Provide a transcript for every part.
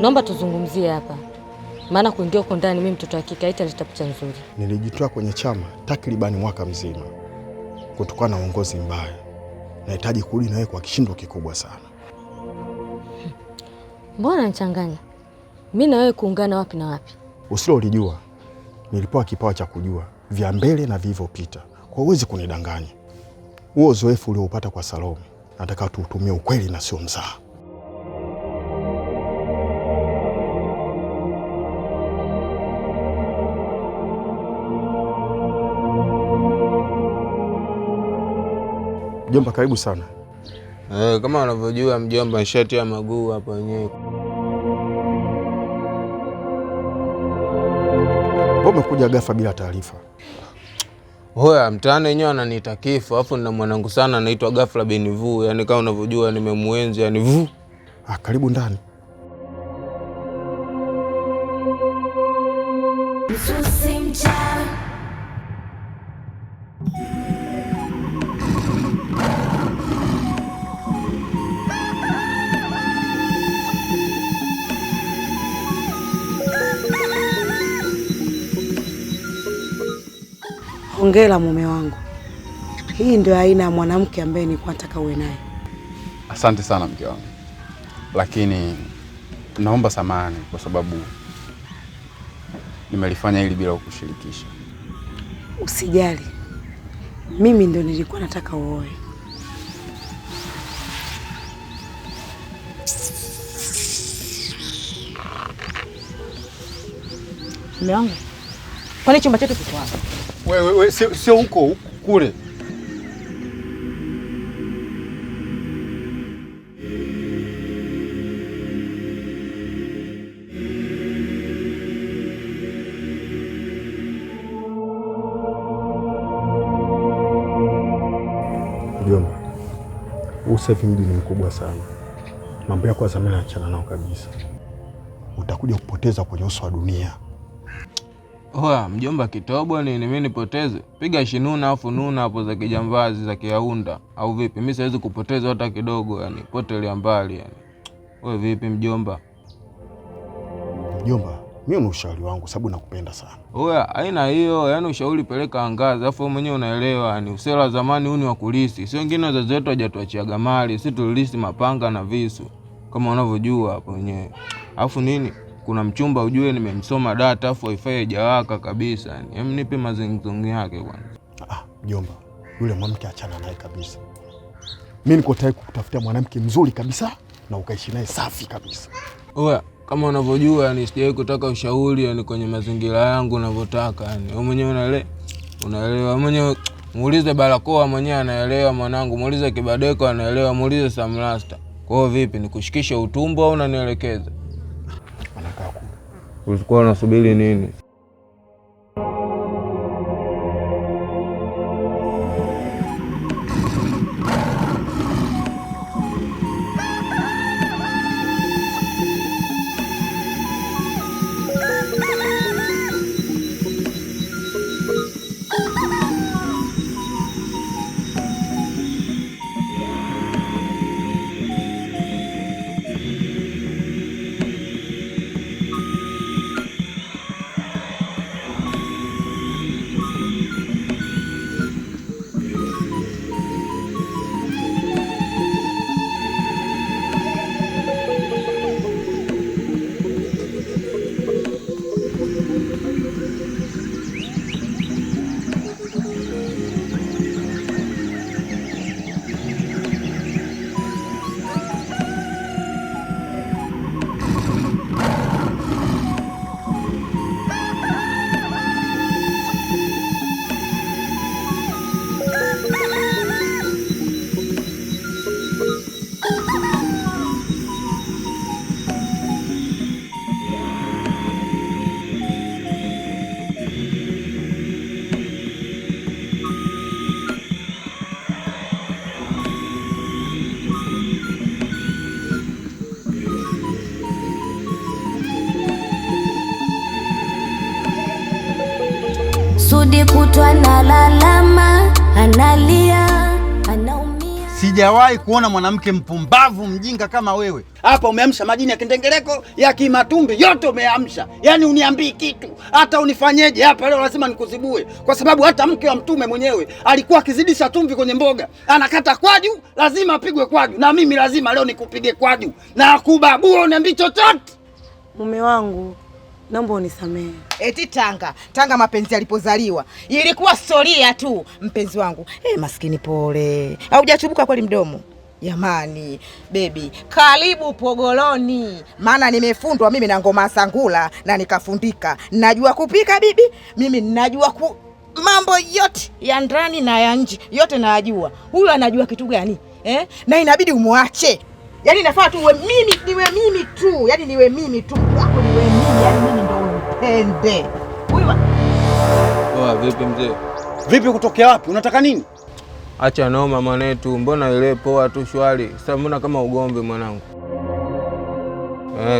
naomba tuzungumzie hapa, maana kuingia huko ndani mimi mtoto wa kike haitaleta picha nzuri. Nilijitoa kwenye chama takribani mwaka mzima kutokana na uongozi mbaya. Nahitaji kurudi na wewe kwa kishindo kikubwa sana. Mbona unachanganya? Mimi na wewe kuungana wapi na wapi? Usilo ulijua, nilipewa kipawa cha kujua vya mbele na vilivyopita. Kwa uwezi kunidanganya. Huo uzoefu ulioupata kwa Salome, nataka tuutumie ukweli na sio mzaha. Mjomba, karibu sana. Kama unavyojua mjomba, nishati ya maguu hapa wenyewe. Umekuja ghafla bila taarifa. Hoya, mtaani wenyewe ananiita kifo, afu nina mwanangu sana anaitwa ghafla Benivu, yani kama unavyojua nimemuenzi yani vu. Karibu ndani. Hongera mume wangu. Hii ndio aina ya mwanamke ambaye nilikuwa nataka uwe naye. Asante sana mke wangu. Lakini naomba samahani kwa sababu nimelifanya hili bila kukushirikisha. Usijali. Mimi ndio nilikuwa nataka uoe. Mume wangu. Kwani chumba chetu kiko wapi? Wewe sio huko kule. Mjomba, usafi mji ni mkubwa sana. Mambo yako ya zamani achana nao kabisa. Utakuja kupoteza kwenye uso wa dunia. Hoya, mjomba kitobo nini mimi nipoteze? Piga shinuna afu nuna hapo za kijambazi za kiaunda au vipi? Mimi siwezi kupoteza hata kidogo yani, potelea mbali yani. Wewe vipi mjomba? Mjomba, mimi ni ushauri wangu sababu nakupenda sana. Hoya, haina hiyo, yani ushauri peleka angazi, afu mwenyewe unaelewa yani, usela zamani huni wa kulisi. Sio wengine wazazi wetu hajatuachia mali, sisi tulilisi mapanga na visu kama unavyojua hapo wenyewe. Afu nini? Kuna mchumba ujue nimemsoma data afu wifi haijawaka kabisa yani. Hem, nipe mazungumzo yake kwanza. Mjomba, yule mwanamke achana naye kabisa. Mimi niko tayari kukutafutia mwanamke mzuri kabisa na ukaishi naye safi kabisa. Oya, kama unavyojua yani sijawahi kutaka ushauri yani kwenye mazingira yangu unavyotaka yani. Wewe mwenyewe unaelewa mwenyewe. Muulize Barakoa mwenyewe anaelewa mwanangu, muulize Kibadeko anaelewa, muulize Samrasta. Kwa hiyo vipi, nikushikishe utumbo au unanielekeza? Ulikuwa unasubiri nini? Sudi kutwa na lalama, analia, anaumia. sijawahi kuona mwanamke mpumbavu mjinga kama wewe. Hapa umeamsha majini ya kindengereko ya kimatumbi yote umeamsha. Yaani uniambii kitu. Hata unifanyeje hapa leo lazima nikuzibue. Kwa sababu hata mke wa Mtume mwenyewe alikuwa akizidisha tumvi kwenye mboga. Anakata kwaju, lazima apigwe kwaju. Na mimi lazima leo nikupige kwaju. Na akubabua uniambii chochote. Mume wangu, naomba unisamehe. Eti Tanga mapenzi yalipozaliwa ilikuwa storia tu, mpenzi wangu. Maskini pole. Haujachubuka kweli mdomo? Jamani, baby, karibu Pogoloni. Maana nimefundwa mimi na ngoma sangula na nikafundika. Najua kupika bibi, mimi ninajua mambo yote ya ndani na ya nje, yote najua. Huyu anajua kitu gani? Na inabidi umwache. Yaani nafaa tu niwe mimi tu. Yaani niwe mimi tu. Wako niwe mimi, yaani mimi ndo upende. Huyu vipi mzee? Vipi kutokea wapi? Unataka nini? Acha noma mwanetu, mbona ile poa tu shwari. Sasa mbona kama ugombe mwanangu?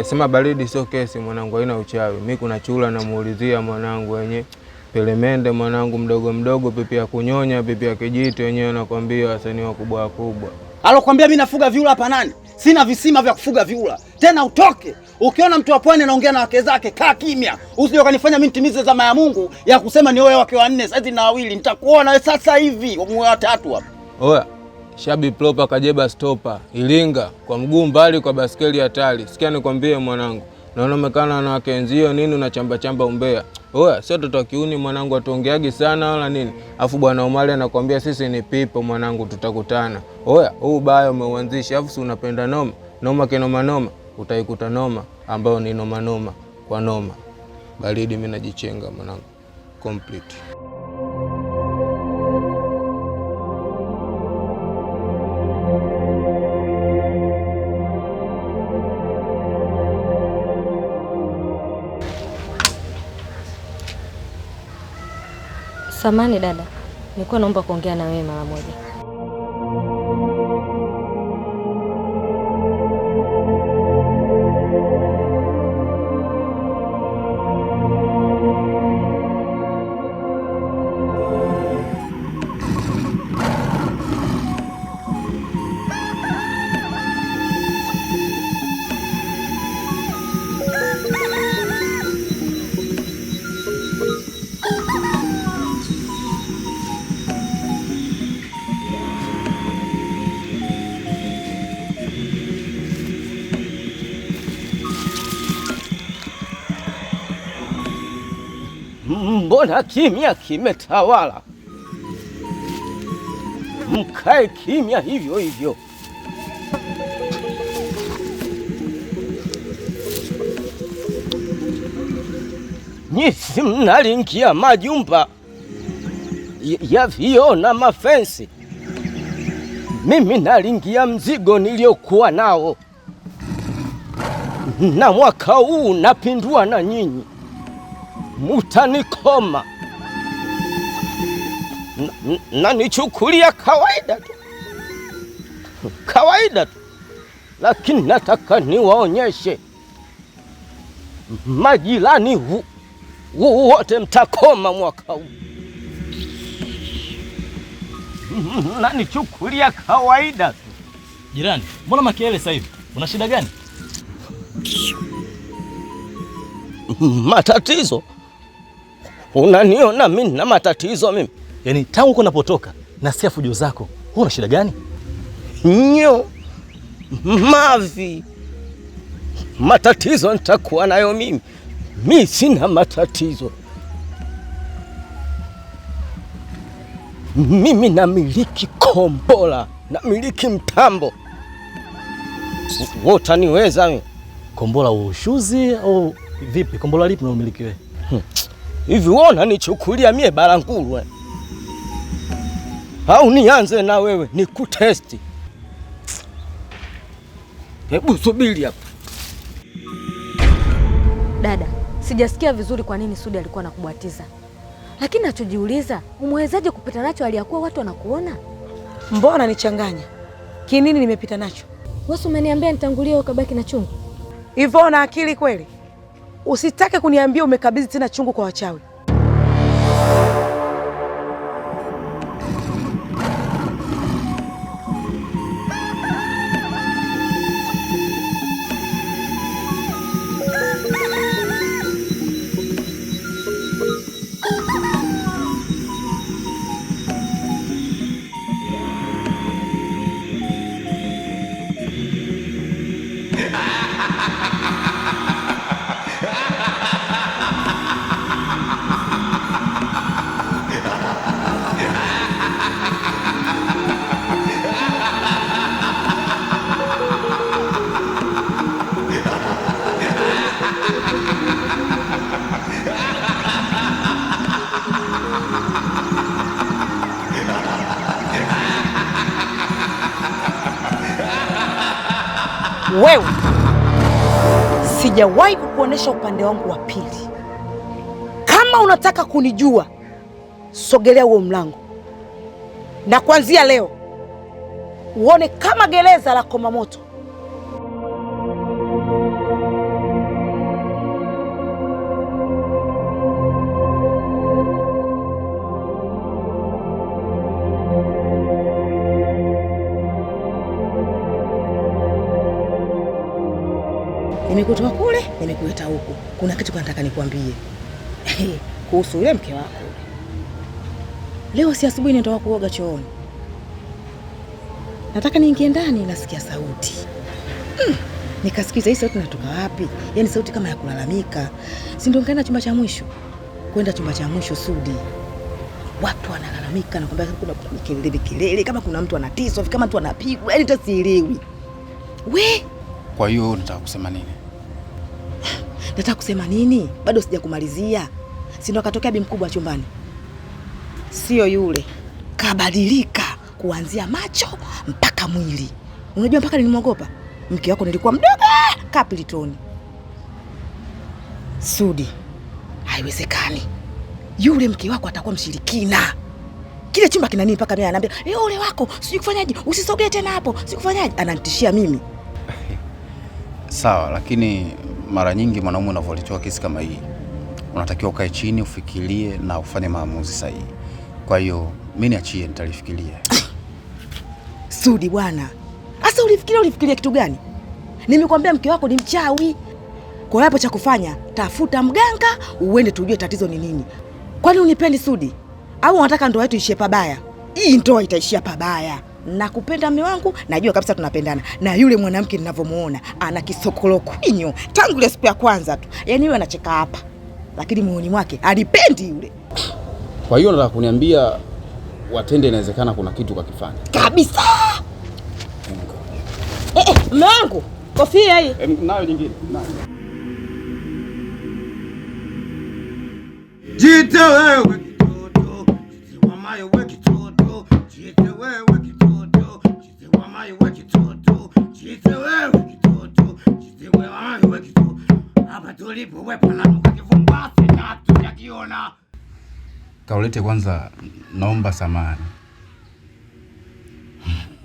Sema baridi sio kesi mwanangu, haina uchawi. Mimi kuna chula namuulizia mwanangu wenye pelemende mwanangu mdogo pipi ya kunyonya, pipi ya kijiti wenyewe nakwambia wasanii wakubwa. Alokuambia mimi nafuga viula hapa nani? Sina visima vya kufuga viula. Tena utoke. Ukiona mtu wa pwani anaongea na wake zake, kaa kimya. Usije ukanifanya mimi nitimize zama ya Mungu ya kusema ni wewe wake wanne, sasa na wawili. Nitakuona wewe sasa hivi, mwe watatu hapa. Oya, Shabi Propa kajeba stopa, Ilinga, kwa mguu mbali kwa baskeli hatari. Sikia nikwambie mwanangu. Naona umekana na wake wenzio nini unachamba umbea. Oya, sio toto kiuni mwanangu atuongeagi sana wala nini. Afu bwana Omari anakuambia sisi ni pipo mwanangu tutakutana. Oya, huu baya umeuanzisha afu si unapenda noma. Noma kinoma utaikuta noma ambayo ni noma kwa noma. Baridi mimi najichenga mwanangu. Complete. Samani dada, nilikuwa naomba kuongea na wewe mara moja. Mbona kimya kimetawala? Mkae kimya hivyo hivyo. Nyisi mnalingia majumba ya vioo na mafensi. Mimi nalingia mzigo niliokuwa nao. Na mwaka huu napindua na nyinyi. Mutanikoma na nichukulia kawaida tu, lakini nataka niwaonyeshe majirani wote mtakoma mwaka huu. Na nichukulia kawaida tu. Jirani, mbona makelele sasa hivi? Una shida gani? Matatizo? Unaniona mimi na matatizo mimi? Yaani tangu uko napotoka nasikia fujo zako. Wewe una shida gani? Nyo mavi. Matatizo nitakuwa nayo mimi. Mimi sina matatizo. Mimi namiliki kombola, namiliki mtambo. Wote niweza mimi. Kombola ushuzi au vipi? Kombola lipi unamiliki wewe? Hivi uona nichukulia mie Balangulu au nianze na wewe nikutesti? Hebu subiri hapa. Dada, sijasikia vizuri kwa nini Sudi alikuwa anakubatiza. Lakini nachojiuliza, umwezaje kupita nacho aliyakuwa watu wanakuona? Mbona nichanganya? Kinini nimepita nacho? Wewe umeniambia nitangulie ukabaki na chungu. Hivyo una akili kweli? Usitake kuniambia umekabidhi tena chungu kwa wachawi. Wewe sijawahi kukuonesha upande wangu wa pili. Kama unataka kunijua, sogelea huo mlango, na kuanzia leo uone kama gereza la Komamoto. Nimekutoa kule, nimekuleta huku. Kuna kitu nataka nikwambie kuhusu yule mke wako. Leo si asubuhi nitoka kuoga chooni, nataka niingie ndani, nasikia sauti nikasikiza. Hii sauti inatoka wapi? Yaani sauti kama ya kulalamika. Si ndio nikaenda chumba cha mwisho. Kwenda chumba cha mwisho, Sudi, watu wanalalamika na kwamba kuna kelele kama kuna mtu anatiswa, kama mtu anapigwa, yaani tasielewi. Kwa hiyo unataka kusema nini? Nataka kusema nini? Bado sijakumalizia. Si ndo akatokea bi mkubwa chumbani? Sio yule. Kabadilika kuanzia macho mpaka mwili. Unajua mpaka nilimwogopa. Mke wako nilikuwa mdogo kapilitoni. Sudi, haiwezekani. Yule mke wako atakuwa mshirikina. Kile chumba kina nini mpaka mimi ananiambia, "Yule wako, sijui kufanyaje, usisogee tena hapo, sijui kufanyaje." Ananitishia mimi. Sawa, lakini mara nyingi mwanaume unavyoletewa kesi kama hii, unatakiwa ukae chini, ufikirie na ufanye maamuzi sahihi. Kwa hiyo mimi niachie, nitalifikiria. Sudi bwana, sasa ulifikiria kitu gani? Nimekwambia mke wako ni mchawi. Kwa hapo cha kufanya, tafuta mganga uende tujue tatizo ni nini. Kwani unipendi Sudi? Au unataka ndoa yetu ishie pabaya? Hii ndoa itaishia pabaya. Nakupenda mume wangu, najua kabisa tunapendana. Na yule mwanamke ninavyomuona ana kisokolo kwinyo tangu ile siku ya kwanza tu. Yaani yeye anacheka hapa, lakini moyoni mwake alipendi yule. Kwa hiyo nataka kuniambia watende, inawezekana kuna kitu kakifanya kabisa. Mume wangu, kofia hii. Nayo nyingine. Nayo. Jite wewe kitoto, jite wa mayo wewe kitoto, jite wewe kitoto, jite wa mayo wewe kitoto, jite wewe kitoto, jite wa mayo wewe kitoto. Hapa tulipo wewe pananuka kivumbasi na hatujakiona. Kaulete, kwanza naomba samani.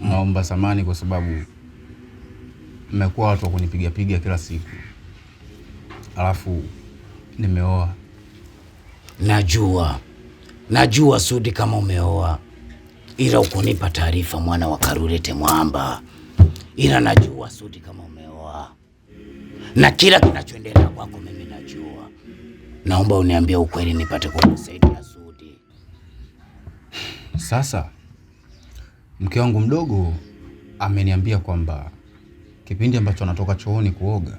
Naomba samani kwa sababu mmekuwa watu wa kunipiga kila siku. Alafu nimeoa. Najua Sudi kama umeoa, ila ukunipa taarifa mwana wa Karulete Mwamba. Ila najua Sudi kama umeoa, na kila kinachoendelea kwako mimi najua. Naomba uniambie ukweli nipate kukusaidia Sudi. Sasa mke wangu mdogo ameniambia kwamba kipindi ambacho anatoka chooni kuoga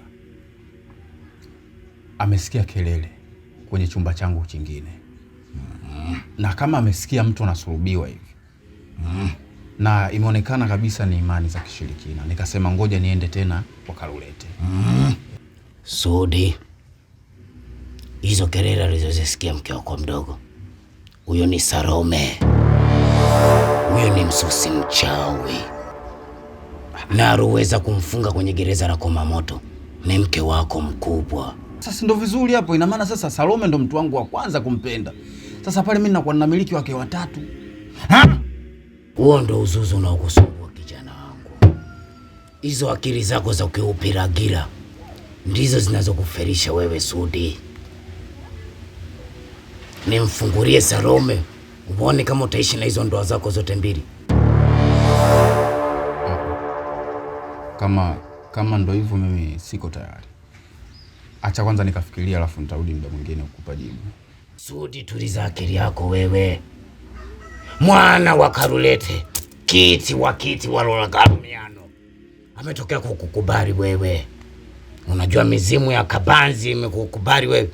amesikia kelele kwenye chumba changu chingine. Na kama amesikia mtu anasulubiwa hivi. Na imeonekana kabisa ni imani za kishirikina. Nikasema ngoja niende tena kwa Karulete. Sudi, hizo kelele alizozisikia mke wako mdogo, huyo ni Salome. Huyo ni msusi mchawi. Na ruweza kumfunga kwenye gereza la Komamoto ni mke wako mkubwa. Sasa ndo vizuri hapo. Ina maana sasa Salome ndo mtu wangu wa kwanza kumpenda. Sasa pale mimi nakuwa namiliki wake watatu. Huo ndo uzuzu unaokusumbua kijana wangu. Hizo akili zako za kiupiragira ndizo zinazokuferisha wewe Sudi. Nimfungulie Salome uone kama utaishi na hizo ndoa zako zote mbili. Kama ndo hivyo mimi siko tayari. Acha kwanza nikafikiria, alafu nitarudi muda mwingine kukupa jibu. Sudi, tuliza akili yako wewe. Mwana wa Karulete, kiti wa Lola Garumiano ametokea kukukubali wewe. Unajua mizimu ya Kabanzi imekukubali wewe.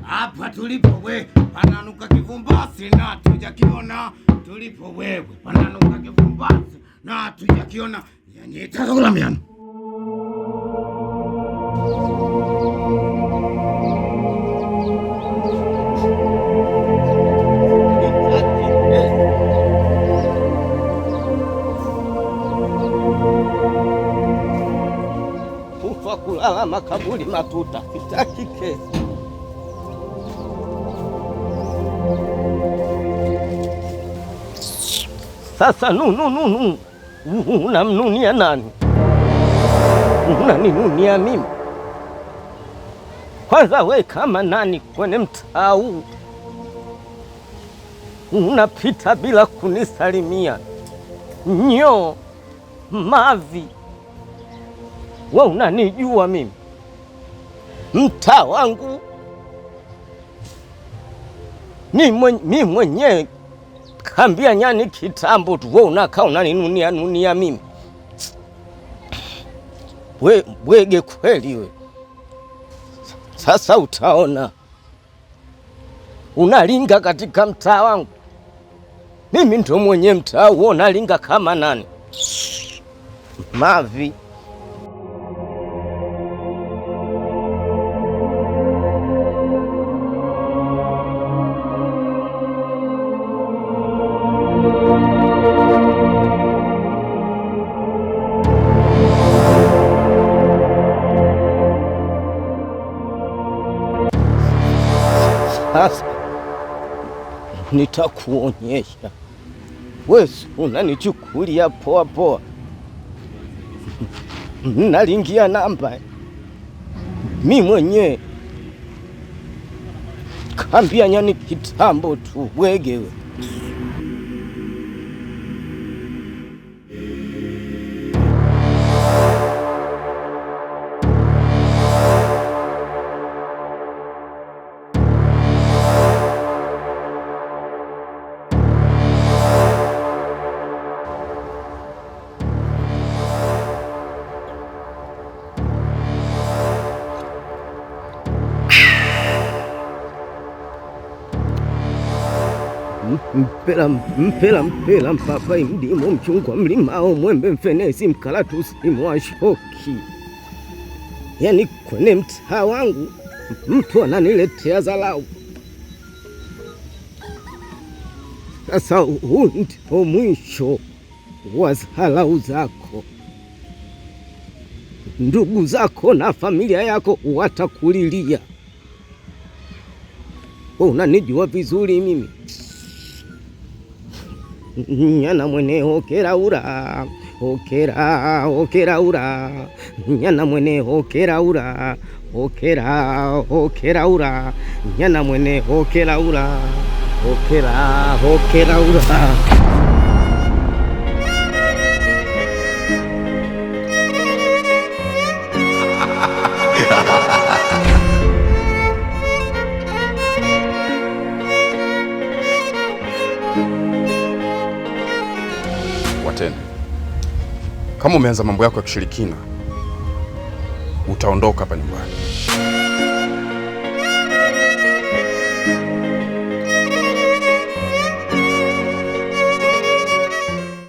Hapa tulipo wewe pananuka kivumbasi na hatujakiona. Tulipo wewe pananuka kivumbasi na hatujakiona. Yani Garumiano. maswala makaburi matuta, sitaki kesi. Sasa nunu unamnunia nani? Unaninunia mimi? Kwanza we kama nani kwenye mtaa huu unapita bila kunisalimia? Nyo mavi, we unanijua mimi? Mtaa wangu mimi mwenyewe kambia nyani kitambo tu, we unakaa unaninunia mimi? Bwege kweli we. Sasa utaona unalinga katika mtaa wangu. Mimi ndo mwenye mtaa huo, unalinga kama nani? Mavi. Sasa nitakuonyesha. Wewe unanichukulia poa poa. Nalingia namba. Mimi mwenyewe kambia nyani kitambo tu, bwegewe. Mpela mpapai mdimo mchungwa mlimao mwembe mfenesi mkalatusi mwashoki. Yani kwenye mtaa wangu mtu ananiletea dharau. Sasa huu ndio mwisho wa dharau zako. Ndugu zako na familia yako watakulilia. Unanijua vizuri mimi. Nyana mwene hokera ura, hokera ura. Nyana mwene hokera ura, hokera ura. Nyana mwene hokera ura, hokera ura. Watende, kama umeanza mambo yako ya kishirikina, utaondoka hapa nyumbani.